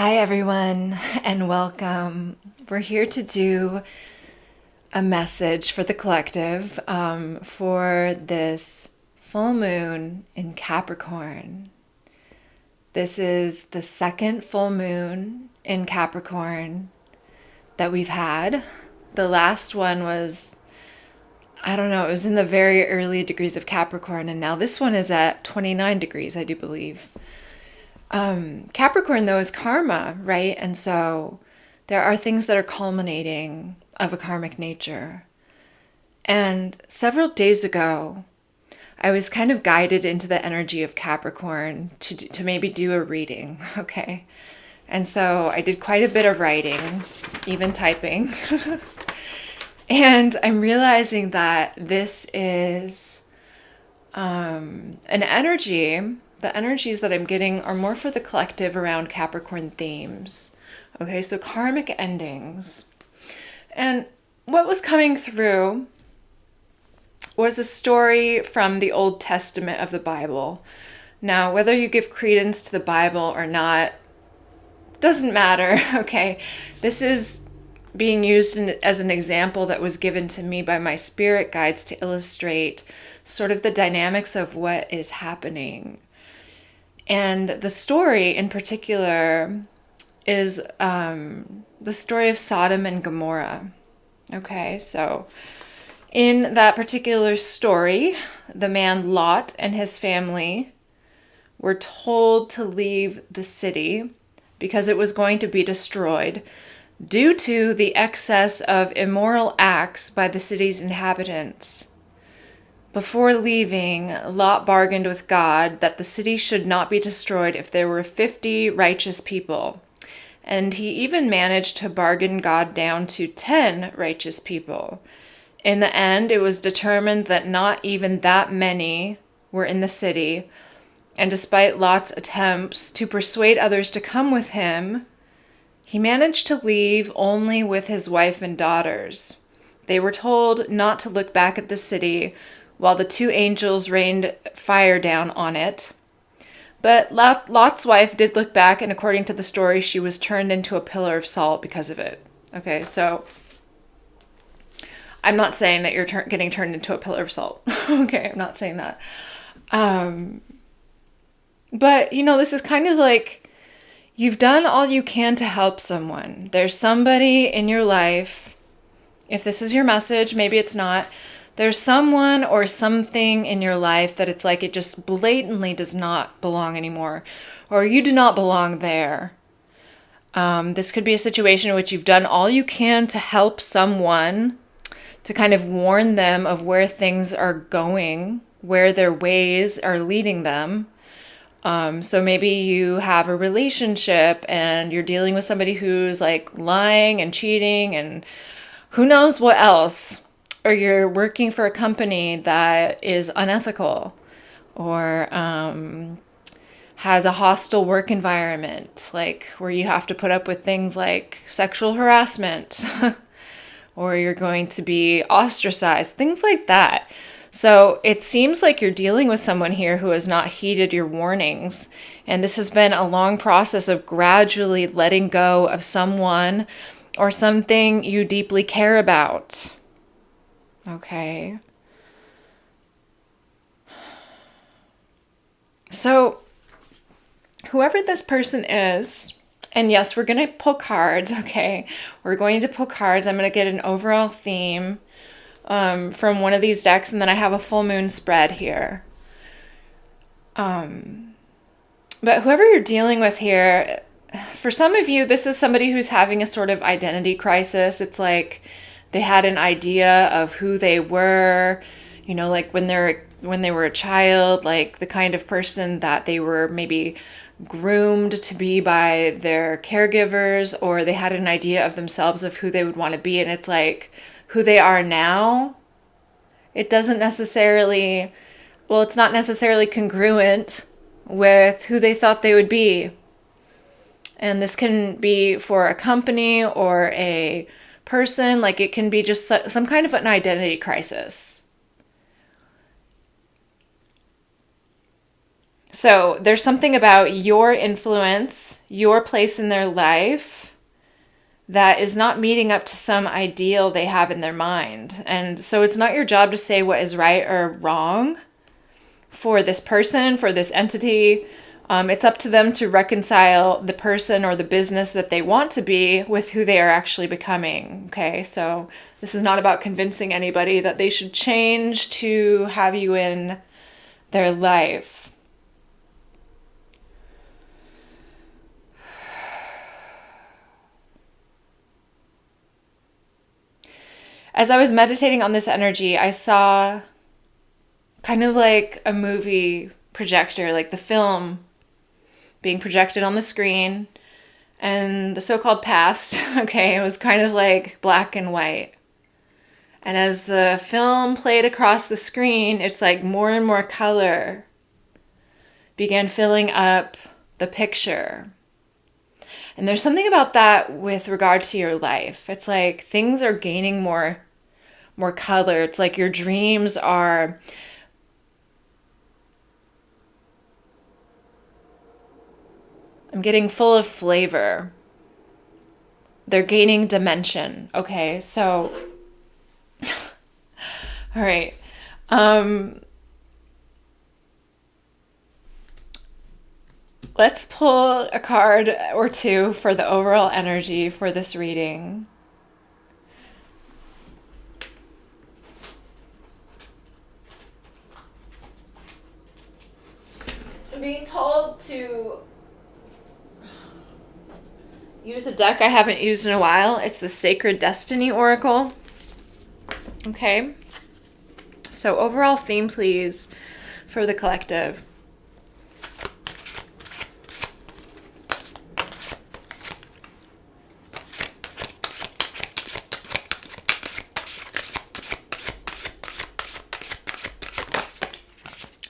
Hi, everyone, and welcome. We're here to do a message for the collective for this full moon in Capricorn. This is the second full moon in Capricorn that we've had. The last one was, I don't know, it was in the very early degrees of Capricorn, and now this one is at 29 degrees, I do believe. Capricorn, though, is karma, right? And so there are things that are culminating of a karmic nature. And several days ago, I was kind of guided into the energy of Capricorn to maybe do a reading, okay? And so I did quite a bit of writing, even typing. And I'm realizing that this is an energy. The energies that I'm getting are more for the collective around Capricorn themes. Okay, so karmic endings. And what was coming through was a story from the Old Testament of the Bible. Now, whether you give credence to the Bible or not doesn't matter, okay? This is being used as an example that was given to me by my spirit guides to illustrate sort of the dynamics of what is happening. And the story in particular is the story of Sodom and Gomorrah. Okay, so in that particular story, the man Lot and his family were told to leave the city because it was going to be destroyed due to the excess of immoral acts by the city's inhabitants. Before leaving, Lot bargained with God that the city should not be destroyed if there were 50 righteous people. And he even managed to bargain God down to 10 righteous people. In the end, it was determined that not even that many were in the city. And despite Lot's attempts to persuade others to come with him, he managed to leave only with his wife and daughters. They were told not to look back at the city while the two angels rained fire down on it. But Lot's wife did look back, and according to the story, she was turned into a pillar of salt because of it. Okay, so I'm not saying that you're getting turned into a pillar of salt. Okay, I'm not saying that. But, this is kind of like you've done all you can to help someone. There's somebody in your life, if this is your message, maybe it's not. There's someone or something in your life that it's like it just blatantly does not belong anymore, or you do not belong there. This could be a situation in which you've done all you can to help someone, to kind of warn them of where things are going, where their ways are leading them. So maybe you have a relationship and you're dealing with somebody who's like lying and cheating and who knows what else. Or you're working for a company that is unethical or has a hostile work environment, like where you have to put up with things like sexual harassment or you're going to be ostracized, things like that. So it seems like you're dealing with someone here who has not heeded your warnings. And this has been a long process of gradually letting go of someone or something you deeply care about. Okay. So, whoever this person is, and yes, we're going to pull cards, okay? We're going to pull cards. I'm going to get an overall theme from one of these decks, and then I have a full moon spread here. But whoever you're dealing with here, for some of you, this is somebody who's having a sort of identity crisis. It's like they had an idea of who they were, like when they were a child, like the kind of person that they were maybe groomed to be by their caregivers, or they had an idea of themselves of who they would want to be. And it's like who they are now, it doesn't necessarily, it's not necessarily congruent with who they thought they would be. And this can be for a company or a person, like it can be just some kind of an identity crisis. So there's something about your influence, your place in their life, that is not meeting up to some ideal they have in their mind. And so it's not your job to say what is right or wrong for this person, for this entity. It's up to them to reconcile the person or the business that they want to be with who they are actually becoming. Okay, so this is not about convincing anybody that they should change to have you in their life. As I was meditating on this energy, I saw kind of like a movie projector, like the film being projected on the screen, and the so-called past, okay, it was kind of like black and white. And as the film played across the screen, it's like more and more color began filling up the picture. And there's something about that with regard to your life. It's like things are gaining more color. It's like your dreams are I'm getting full of flavor. They're gaining dimension. Okay, so all right. Let's pull a card or two for the overall energy for this reading. I'm being told to use a deck I haven't used in a while. It's the Sacred Destiny Oracle. Okay. So overall theme, please, for the collective.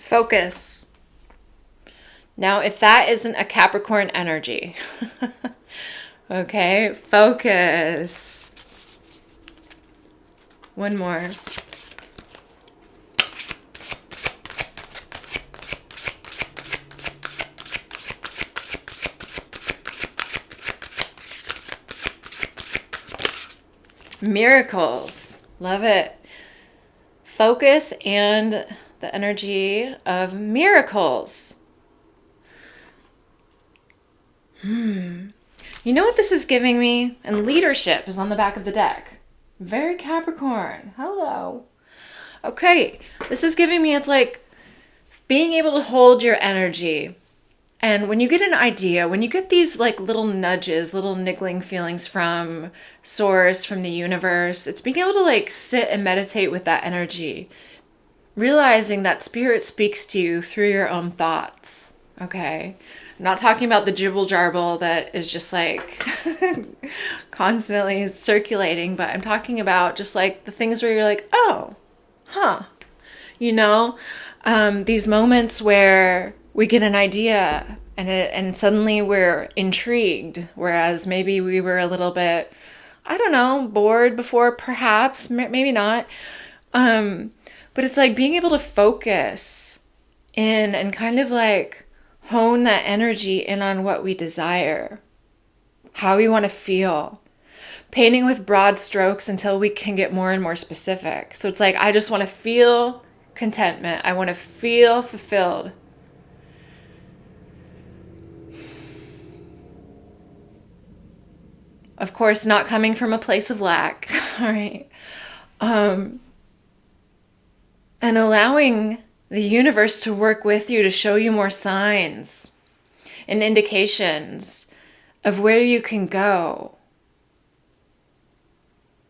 Focus. Now, if that isn't a Capricorn energy, okay, focus. One more. Miracles. Love it. Focus and the energy of miracles. You know what this is giving me? And leadership is on the back of the deck. Very Capricorn. Hello. Okay, this is giving me, it's like being able to hold your energy. And when you get an idea, when you get these like little nudges, little niggling feelings from source, from the universe, it's being able to like sit and meditate with that energy. Realizing that spirit speaks to you through your own thoughts. Okay? I'm not talking about the jibble jarble that is just like constantly circulating, but I'm talking about just like the things where you're like, oh, huh. You know, these moments where we get an idea and suddenly we're intrigued, whereas maybe we were a little bit, I don't know, bored before, perhaps, maybe not. But it's like being able to focus in and kind of like hone that energy in on what we desire, how we want to feel, painting with broad strokes until we can get more and more specific. So it's like, I just want to feel contentment. I want to feel fulfilled. Of course, not coming from a place of lack. All right. And allowing the universe to work with you to show you more signs and indications of where you can go.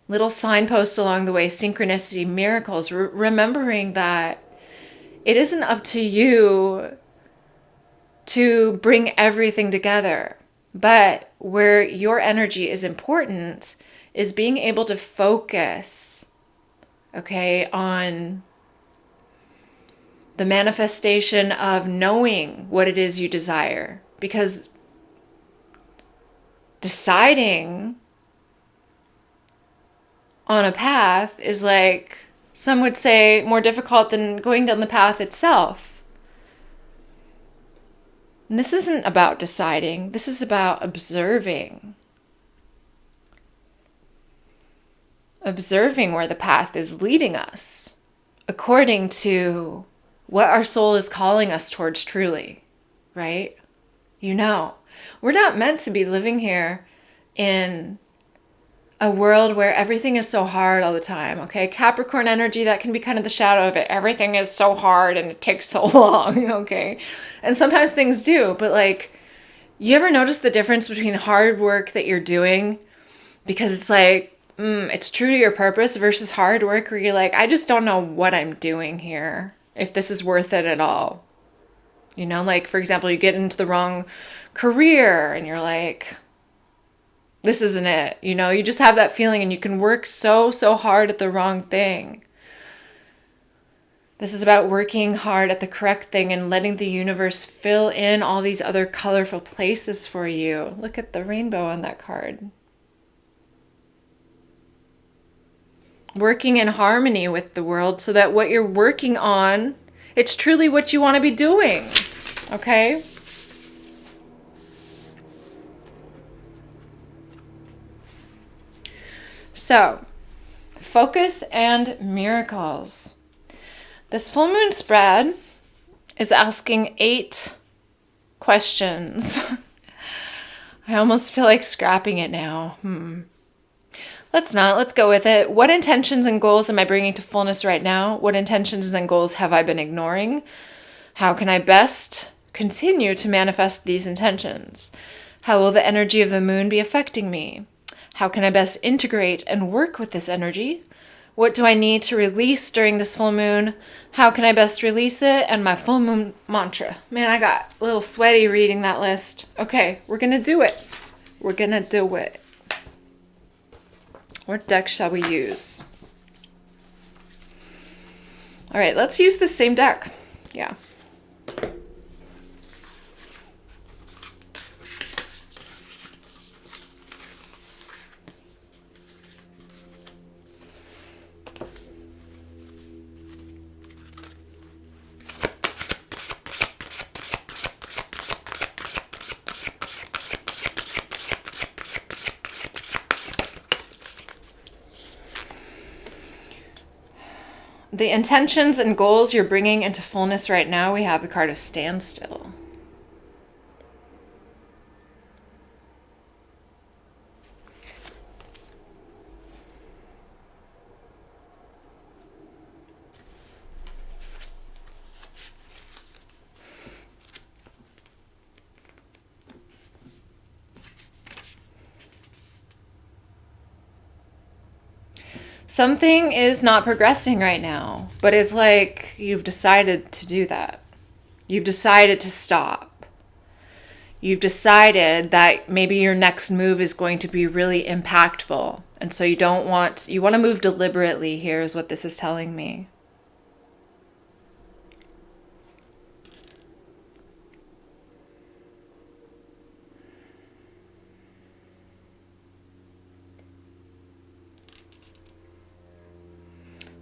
Little signposts along the way, synchronicity, miracles, remembering that it isn't up to you to bring everything together, but where your energy is important is being able to focus, okay, on the manifestation of knowing what it is you desire. Because deciding on a path is like, some would say, more difficult than going down the path itself. And this isn't about deciding, this is about observing. Observing where the path is leading us according to what our soul is calling us towards truly, right? We're not meant to be living here in a world where everything is so hard all the time, okay? Capricorn energy, that can be kind of the shadow of it. Everything is so hard and it takes so long, okay? And sometimes things do, but like, you ever notice the difference between hard work that you're doing because it's like, it's true to your purpose versus hard work where you're like, I just don't know what I'm doing here, if this is worth it at all. Like, for example, you get into the wrong career and you're like, this isn't it. You just have that feeling and you can work so hard at the wrong thing. This is about working hard at the correct thing and letting the universe fill in all these other colorful places for you. Look at the rainbow on that card. Working in harmony with the world so that what you're working on, it's truly what you want to be doing. Okay? So, focus and miracles. This full moon spread is asking 8 questions. I almost feel like scrapping it now. Let's not. Let's go with it. What intentions and goals am I bringing to fullness right now? What intentions and goals have I been ignoring? How can I best continue to manifest these intentions? How will the energy of the moon be affecting me? How can I best integrate and work with this energy? What do I need to release during this full moon? How can I best release it? And my full moon mantra. Man, I got a little sweaty reading that list. Okay, we're going to do it. We're going to do it. What deck shall we use? All right, let's use the same deck. Yeah. The intentions and goals you're bringing into fullness right now, we have the card of standstill. Something is not progressing right now, but it's like you've decided to do that. You've decided to stop. You've decided that maybe your next move is going to be really impactful. And so you want to move deliberately here is what this is telling me.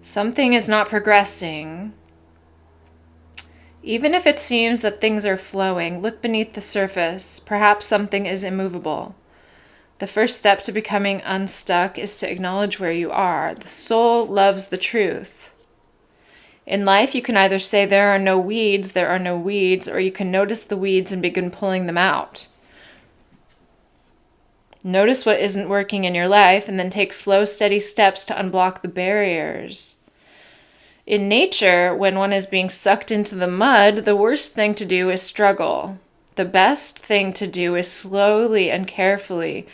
Something is not progressing. Even if it seems that things are flowing, look beneath the surface. Perhaps something is immovable. The first step to becoming unstuck is to acknowledge where you are. The soul loves the truth. In life, you can either say there are no weeds, or you can notice the weeds and begin pulling them out. Notice what isn't working in your life and then take slow, steady steps to unblock the barriers. In nature, when one is being sucked into the mud, the worst thing to do is struggle. The best thing to do is slowly and carefully,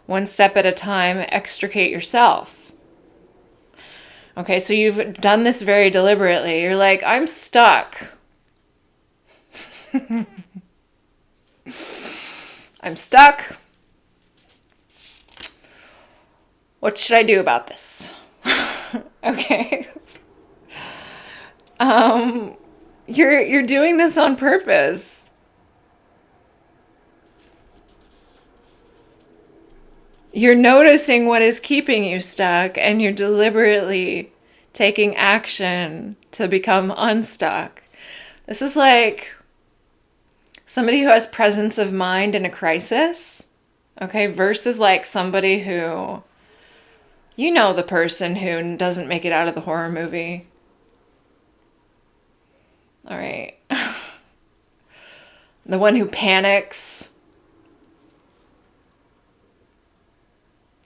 one step at a time, extricate yourself. Okay, so you've done this very deliberately. You're like, I'm stuck. I'm stuck. What should I do about this? Okay. You're doing this on purpose. You're noticing what is keeping you stuck and you're deliberately taking action to become unstuck. This is like somebody who has presence of mind in a crisis, okay, versus like somebody who, you know, the person who doesn't make it out of the horror movie. All right. The one who panics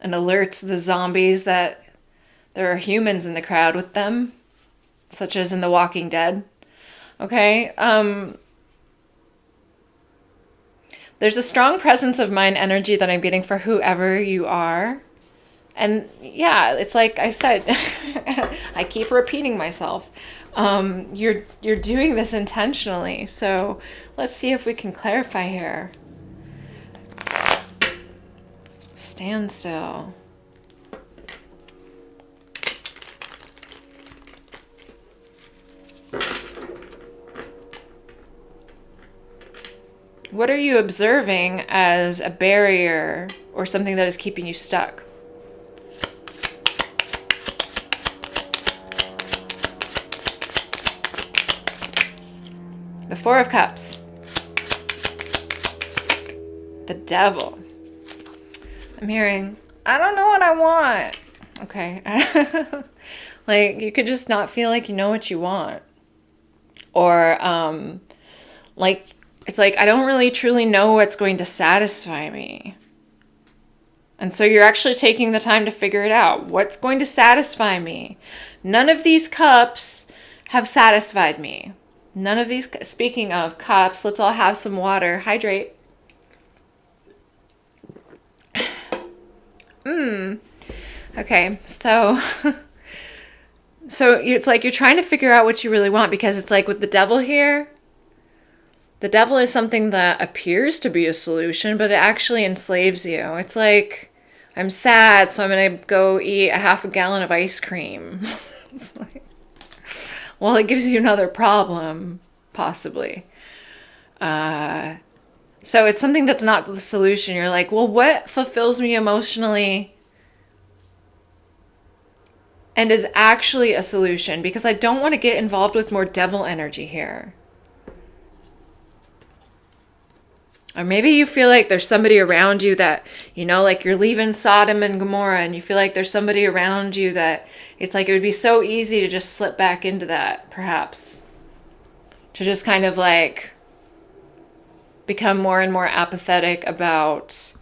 and alerts the zombies that there are humans in the crowd with them, such as in The Walking Dead. Okay? There's a strong presence of mind energy that I'm getting for whoever you are. And yeah, it's like I said, I keep repeating myself. You're doing this intentionally. So let's see if we can clarify here. Stand still. What are you observing as a barrier or something that is keeping you stuck? The Four of Cups. The Devil. I'm hearing, I don't know what I want. Okay. Like, you could just not feel like you know what you want. Or, like, it's like, I don't really truly know what's going to satisfy me. And so you're actually taking the time to figure it out. What's going to satisfy me? None of these cups have satisfied me. None of these, speaking of cups, let's all have some water. Hydrate. Okay, so it's like you're trying to figure out what you really want, because it's like with the Devil here, the Devil is something that appears to be a solution, but it actually enslaves you. It's like, I'm sad, so I'm going to go eat a half a gallon of ice cream. It's like, well, it gives you another problem, possibly. So it's something that's not the solution. You're like, well, what fulfills me emotionally and is actually a solution? Because I don't want to get involved with more devil energy here. Or maybe you feel like there's somebody around you that, you know, like you're leaving Sodom and Gomorrah, and you feel like there's somebody around you that it's like it would be so easy to just slip back into that, perhaps. To just kind of like become more and more apathetic about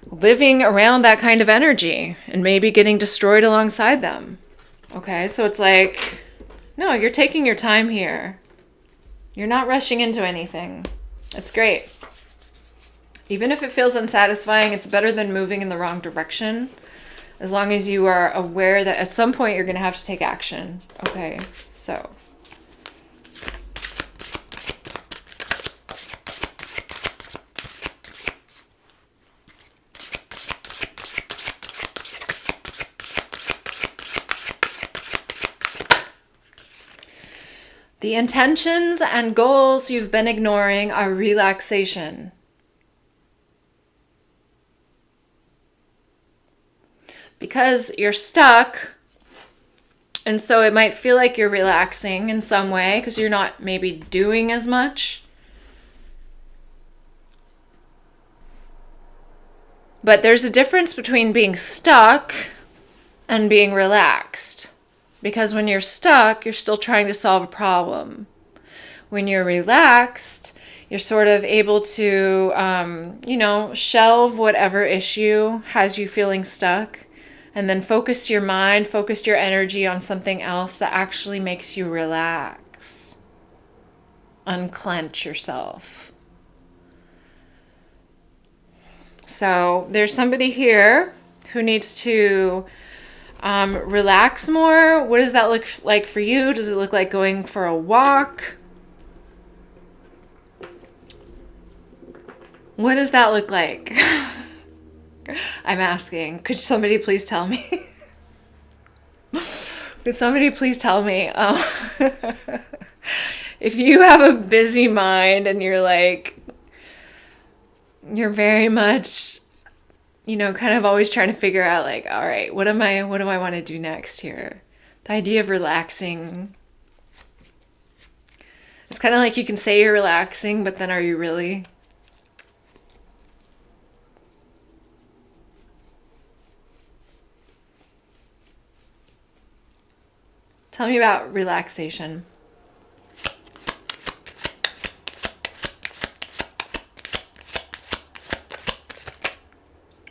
living around that kind of energy and maybe getting destroyed alongside them. Okay, so it's like, no, you're taking your time here. You're not rushing into anything. It's great. Even if it feels unsatisfying, it's better than moving in the wrong direction. As long as you are aware that at some point you're going to have to take action. Okay, so. The intentions and goals you've been ignoring are relaxation. Because you're stuck, and so it might feel like you're relaxing in some way because you're not maybe doing as much. But there's a difference between being stuck and being relaxed. Because when you're stuck, you're still trying to solve a problem. When you're relaxed, you're sort of able to, shelve whatever issue has you feeling stuck, and then focus your mind, focus your energy on something else that actually makes you relax. Unclench yourself. So there's somebody here who needs to relax more. What does that look like for you? Does it look like going for a walk? What does that look like? I'm asking. Could somebody please tell me? Could somebody please tell me? If you have a busy mind and you're very much, kind of always trying to figure out like, all right, what do I want to do next here? The idea of relaxing It's kind of like you can say you're relaxing, but then are you really? Tell me about relaxation.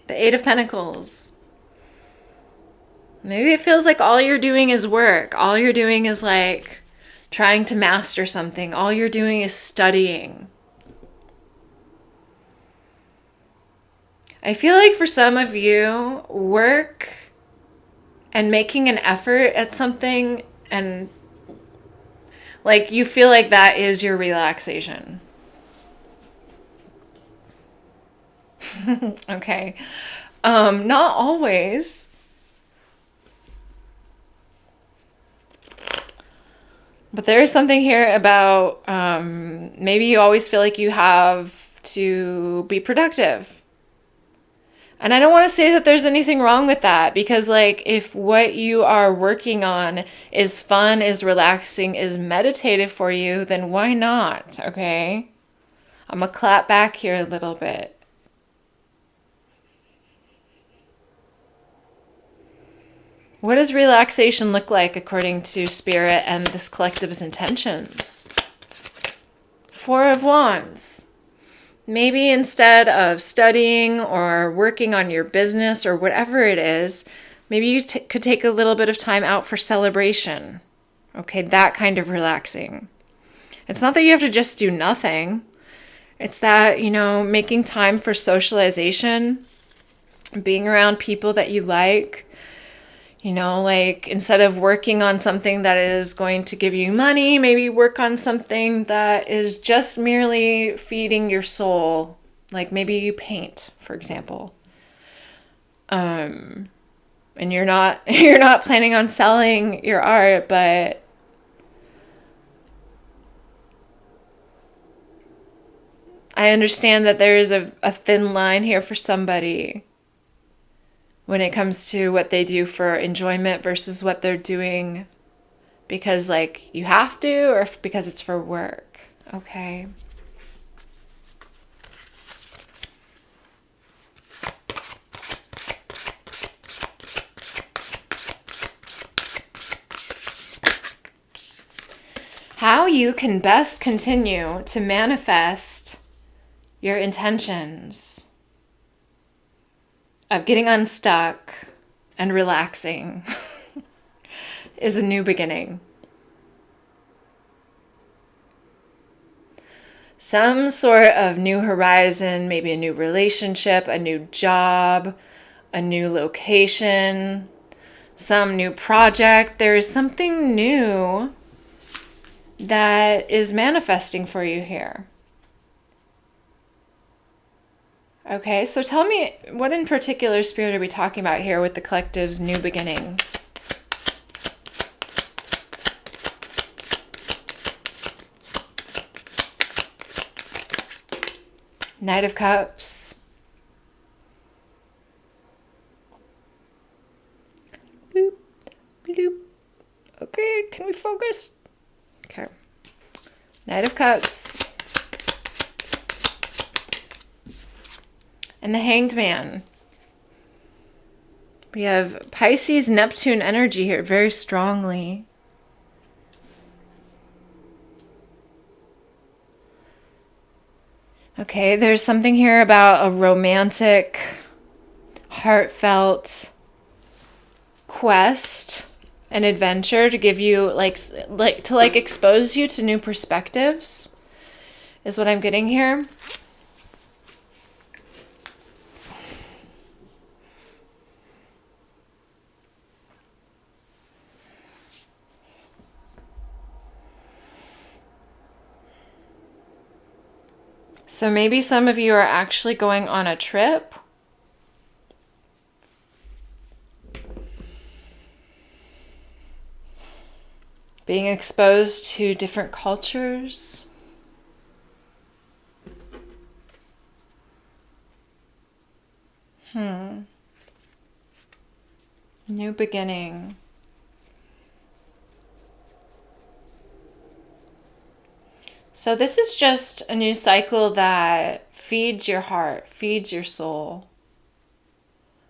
The Eight of Pentacles. Maybe it feels like all you're doing is work. All you're doing is like trying to master something. All you're doing is studying. I feel like for some of you, work and making an effort at something, and like you feel like that is your relaxation. Okay. Not always. But there is something here about maybe you always feel like you have to be productive. And I don't want to say that there's anything wrong with that, because like if what you are working on is fun, is relaxing, is meditative for you, then why not? Okay? I'm gonna clap back here a little bit. What does relaxation look like according to Spirit and this collective's intentions? Four of Wands. Maybe instead of studying or working on your business or whatever it is, maybe you could take a little bit of time out for celebration. Okay, that kind of relaxing. It's not that you have to just do nothing. It's that, making time for socialization, being around people that you like. Like instead of working on something that is going to give you money, maybe work on something that is just merely feeding your soul. Like maybe you paint, for example. And you're not planning on selling your art, but I understand that there is a thin line here for somebody when it comes to what they do for enjoyment versus what they're doing because like you have to, or because it's for work. Okay. How you can best continue to manifest your intentions of getting unstuck and relaxing is a new beginning. Some sort of new horizon, maybe a new relationship, a new job, a new location, some new project. There is something new that is manifesting for you here. Okay, so tell me, what in particular, Spirit, are we talking about here with the collective's new beginning? Knight of Cups. Boop, bloop. Okay, can we focus? Okay. Knight of Cups. And the Hanged Man. We have Pisces, Neptune energy here very strongly. Okay, there's something here about a romantic, heartfelt quest, an adventure to give you to expose you to new perspectives is what I'm getting here. So maybe some of you are actually going on a trip. Being exposed to different cultures. New beginning. So this is just a new cycle that feeds your heart, feeds your soul,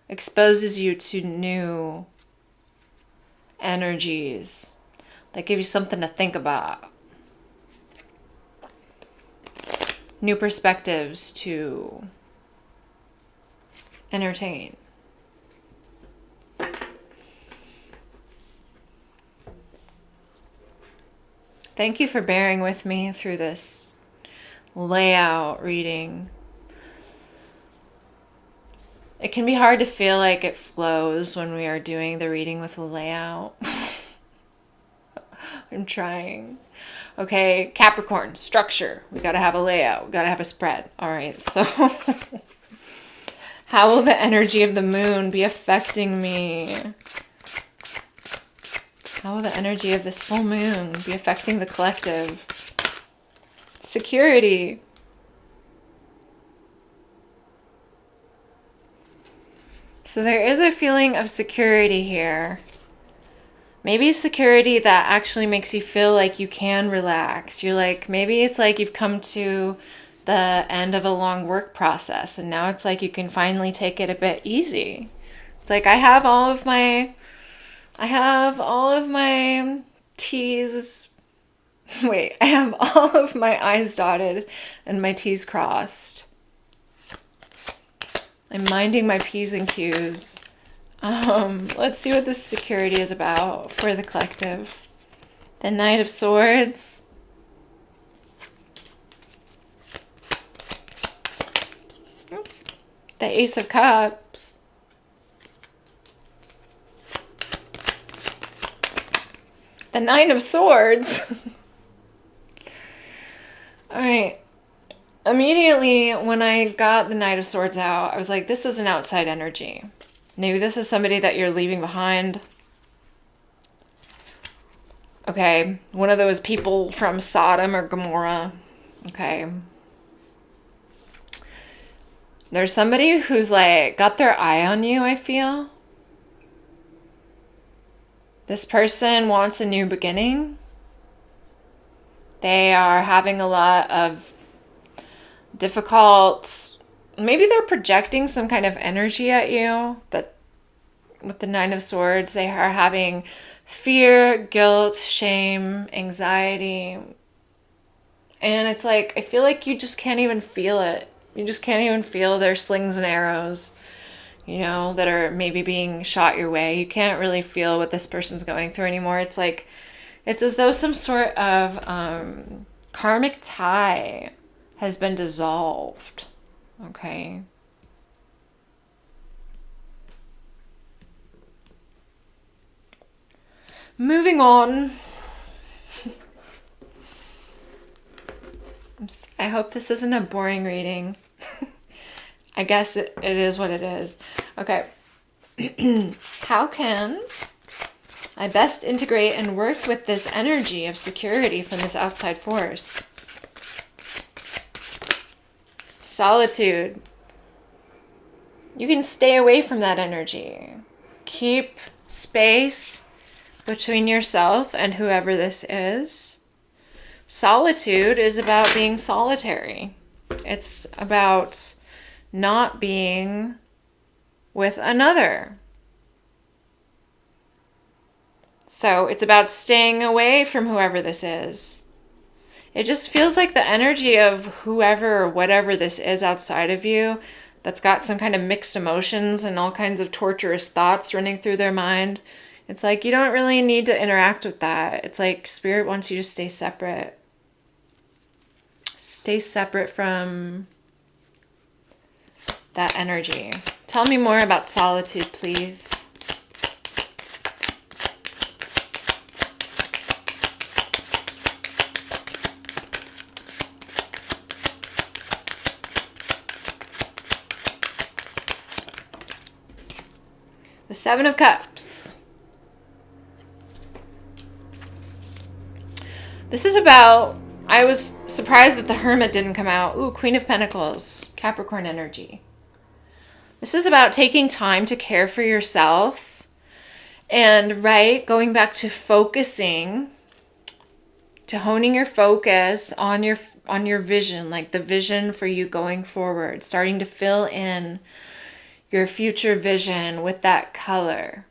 exposes you to new energies that give you something to think about, new perspectives to entertain. Thank you for bearing with me through this layout reading. It can be hard to feel like it flows when we are doing the reading with a layout. I'm trying. Okay, Capricorn, structure. We gotta have a layout. We gotta have a spread. All right, so how will the energy of the moon be affecting me? How will the energy of this full moon be affecting the collective? Security. So there is a feeling of security here. Maybe security that actually makes you feel like you can relax. You're like, maybe it's like you've come to the end of a long work process and now it's like you can finally take it a bit easy. It's like I have all of my T's. Wait, I have all of my I's dotted and my T's crossed. I'm minding my P's and Q's. Let's see what this security is about for the collective. The Knight of Swords. The Ace of Cups. The Nine of Swords. All right. Immediately when I got the Knight of Swords out, I was like, this is an outside energy. Maybe this is somebody that you're leaving behind. Okay. One of those people from Sodom or Gomorrah. Okay. There's somebody who's like got their eye on you, I feel. This person wants a new beginning. They are having a lot of difficult, maybe they're projecting some kind of energy at you. That with the Nine of Swords, they are having fear, guilt, shame, anxiety. And it's like, I feel like you just can't even feel it. You just can't even feel their slings and arrows, that are maybe being shot your way. You can't really feel what this person's going through anymore. It's like, it's as though some sort of karmic tie has been dissolved. Okay. Moving on. I hope this isn't a boring reading. I guess it is what it is. Okay. How can I best integrate and work with this energy of security from this outside force? Solitude. You can stay away from that energy. Keep space between yourself and whoever this is. Solitude is about being solitary. It's about not being with another. So it's about staying away from whoever this is. It just feels like the energy of whoever or whatever this is outside of you that's got some kind of mixed emotions and all kinds of torturous thoughts running through their mind. It's like you don't really need to interact with that. It's like Spirit wants you to stay separate. Stay separate from that energy. Tell me more about solitude, please. The Seven of Cups. This is about, I was surprised that the Hermit didn't come out. Ooh, Queen of Pentacles, Capricorn energy. This is about taking time to care for yourself and, going back to focusing to honing your focus on your vision, like the vision for you going forward, starting to fill in your future vision with that color,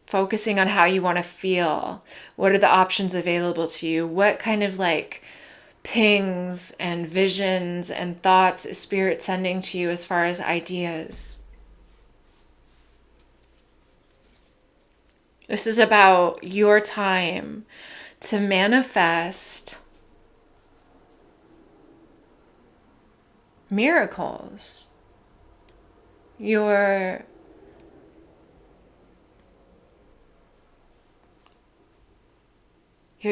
focusing on how you want to feel. What are the options available to you? What kind of like pings and visions and thoughts is Spirit sending to you as far as ideas? This is about your time to manifest miracles. Your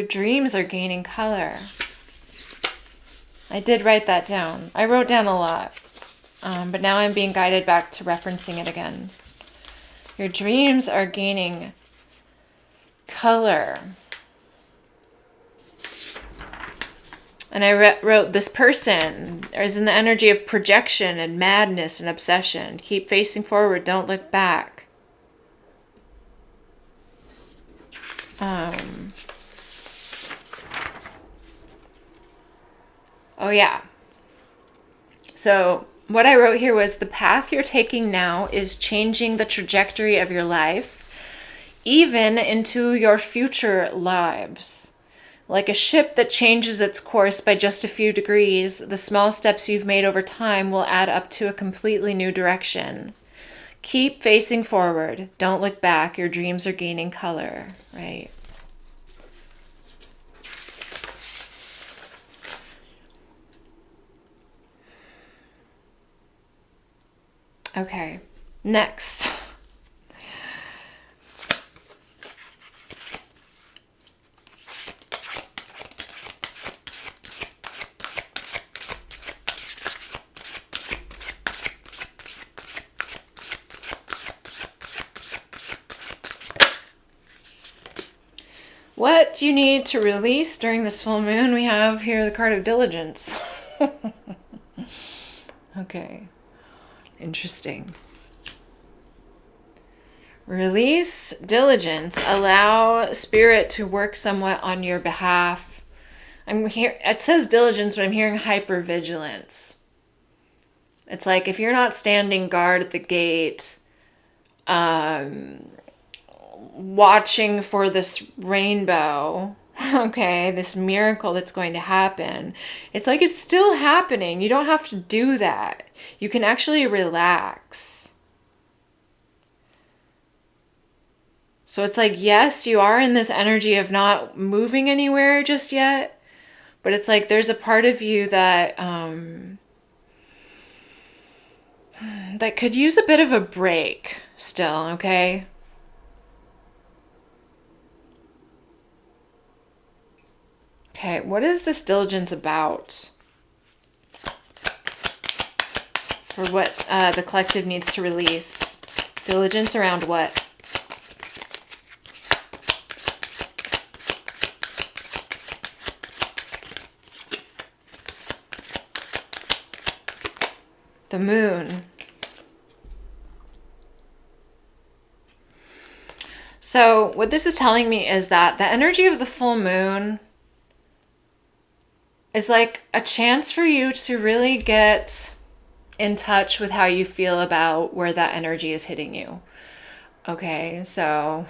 dreams are gaining color. I did write that down. I wrote down a lot, but now I'm being guided back to referencing it again. Your dreams are gaining color. And I wrote, this person is in the energy of projection and madness and obsession. Keep facing forward. Don't look back. Oh, yeah. So what I wrote here was the path you're taking now is changing the trajectory of your life, even into your future lives. Like a ship that changes its course by just a few degrees, the small steps you've made over time will add up to a completely new direction. Keep facing forward. Don't look back. Your dreams are gaining color, right? Okay, next. What do you need to release during this full moon? We have here the card of diligence. Okay. Interesting. Release diligence. Allow Spirit to work somewhat on your behalf. I'm here. It says diligence, but I'm hearing hypervigilance. It's like if you're not standing guard at the gate, watching for this rainbow, okay, this miracle that's going to happen, it's like it's still happening. You don't have to do that. You can actually relax. So it's like, yes, you are in this energy of not moving anywhere just yet, but it's like there's a part of you that that could use a bit of a break still, okay? Okay, what is this diligence about? For what the collective needs to release. Diligence around what? The moon. So what this is telling me is that the energy of the full moon is like a chance for you to really get in touch with how you feel about where that energy is hitting you. Okay, so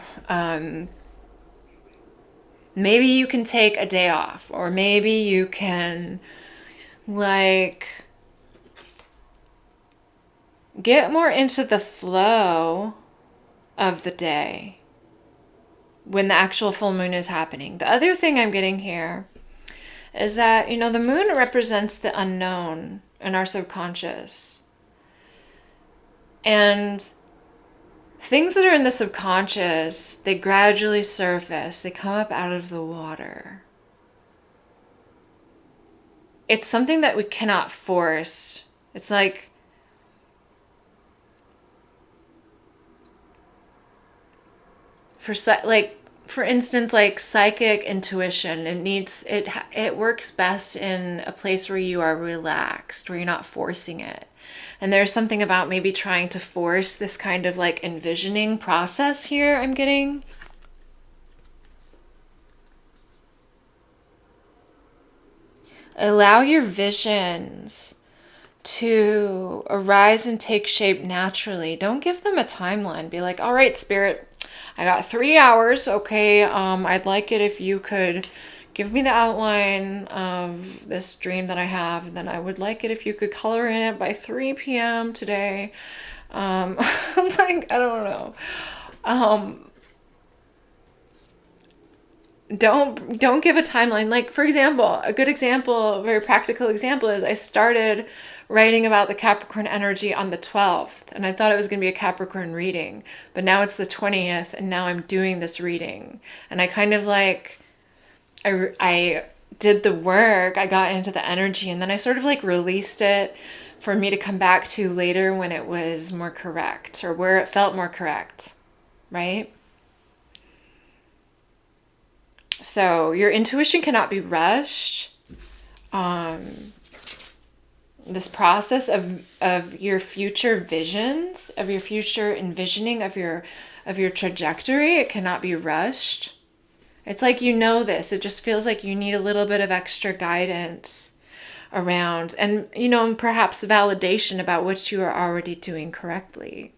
maybe you can take a day off, or maybe you can like get more into the flow of the day when the actual full moon is happening. The other thing I'm getting here is that, you know, the moon represents the unknown in our subconscious. And things that are in the subconscious, they gradually surface. They come up out of the water. It's something that we cannot force. It's like for instance, like psychic intuition, it works best in a place where you are relaxed, where you're not forcing it. And there's something about maybe trying to force this kind of like envisioning process here I'm getting. Allow your visions to arise and take shape naturally. Don't give them a timeline. Be like, all right, spirit, I got 3 hours. Okay, I'd like it if you could give me the outline of this dream that I have. And then I would like it if you could color in it by 3 p.m. today. Like, I don't know. Don't give a timeline. Like, for example, a good example, a very practical example is I started writing about the Capricorn energy on the 12th, and I thought it was going to be a Capricorn reading, but now it's the 20th, and now I'm doing this reading. And I kind of like, I did the work, I got into the energy, and then I sort of like released it for me to come back to later when it was more correct, or where it felt more correct, right? So your intuition cannot be rushed. This process of your future visions, of your future envisioning of your trajectory, it cannot be rushed. It's like, you know, this. It just feels like you need a little bit of extra guidance around, and, you know, perhaps validation about what you are already doing correctly.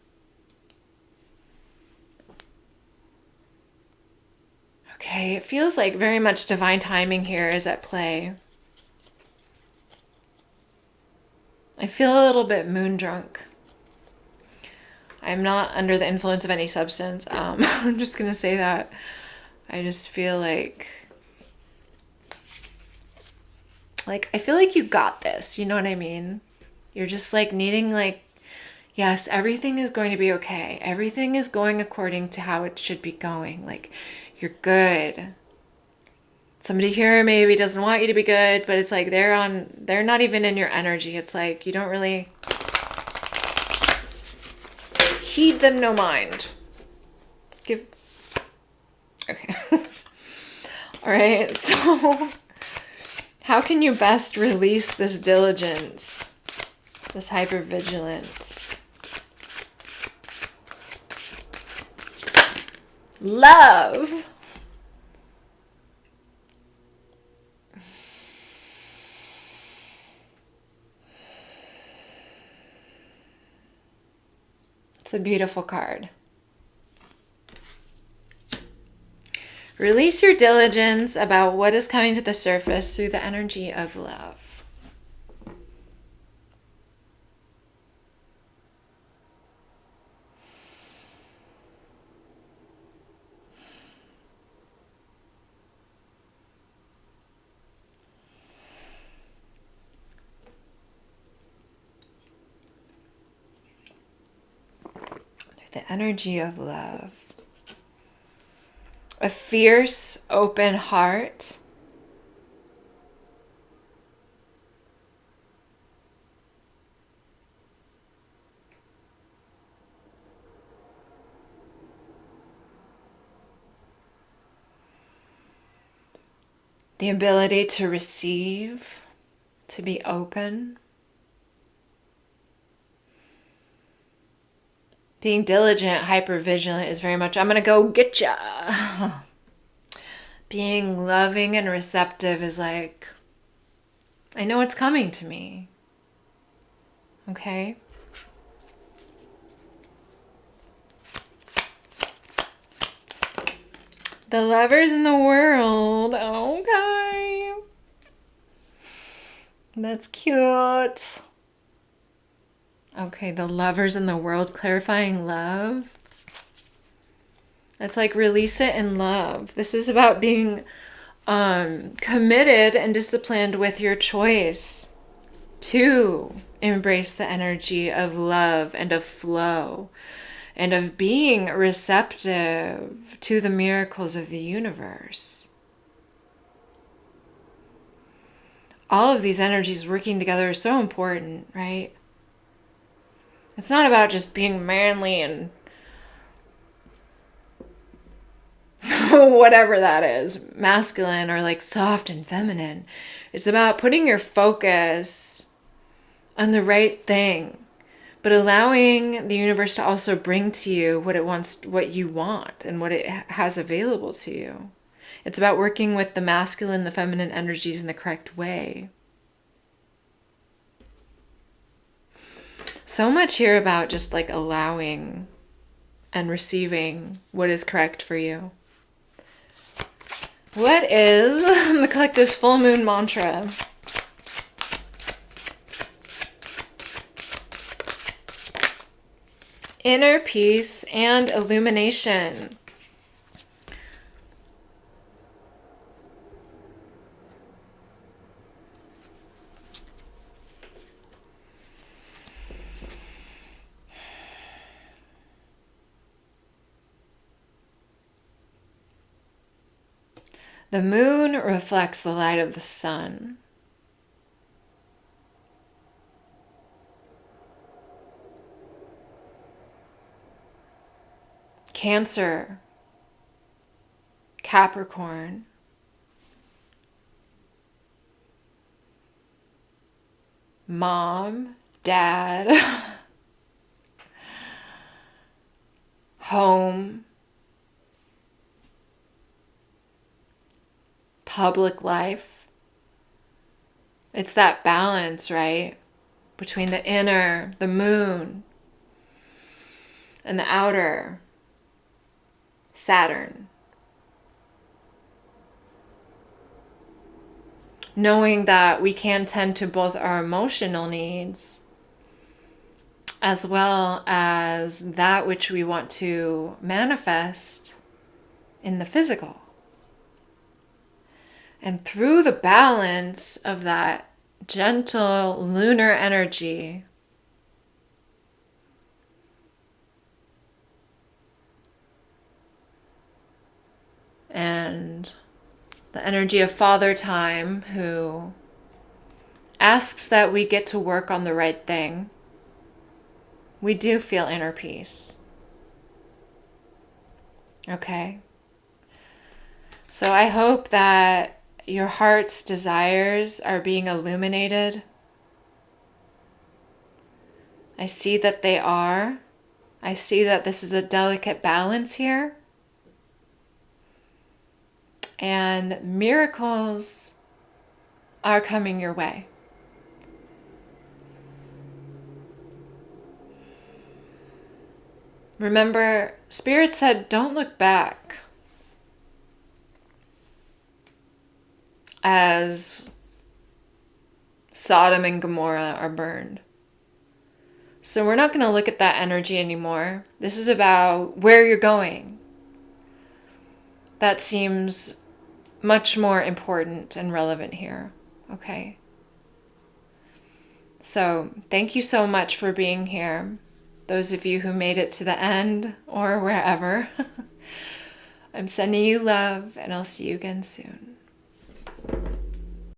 Okay, it feels like very much divine timing here is at play. I feel a little bit moon drunk. I'm not under the influence of any substance. I'm just going to say that. I just feel like I feel like you got this. You know what I mean? You're just like needing like, yes, everything is going to be okay. Everything is going according to how it should be going. Like, you're good. Somebody here maybe doesn't want you to be good, but it's like they're not even in your energy. It's like you don't really heed them no mind. Okay. All right, so how can you best release this diligence, this hypervigilance? Love. It's a beautiful card. Release your diligence about what is coming to the surface through the energy of love. Through the energy of love. A fierce, open heart. The ability to receive, to be open. Being diligent, hypervigilant is very much, I'm going to go get ya. Being loving and receptive is like, I know it's coming to me. Okay? The lovers in the world. Okay. That's cute. Okay, the lovers in the world, clarifying love. That's like, release it in love. This is about being committed and disciplined with your choice to embrace the energy of love and of flow and of being receptive to the miracles of the universe. All of these energies working together is so important, right? It's not about just being manly and whatever that is, masculine or like soft and feminine. It's about putting your focus on the right thing, but allowing the universe to also bring to you what it wants, what you want, and what it has available to you. It's about working with the masculine, the feminine energies in the correct way. So much here about just like allowing and receiving what is correct for you. What is the collective's full moon mantra? Inner peace and illumination. The moon reflects the light of the sun. Cancer, Capricorn, mom, dad, home, public life. It's that balance, right? Between the inner, the moon, and the outer, Saturn. Knowing that we can tend to both our emotional needs as well as that which we want to manifest in the physical. And through the balance of that gentle lunar energy, and the energy of Father Time, who asks that we get to work on the right thing, we do feel inner peace. Okay? So I hope that your heart's desires are being illuminated. I see that they are. I see that this is a delicate balance here. And miracles are coming your way. Remember, Spirit said, don't look back as Sodom and Gomorrah are burned. So we're not going to look at that energy anymore. This is about where you're going. That seems much more important and relevant here. Okay? So thank you so much for being here. Those of you who made it to the end or wherever. I'm sending you love, and I'll see you again soon.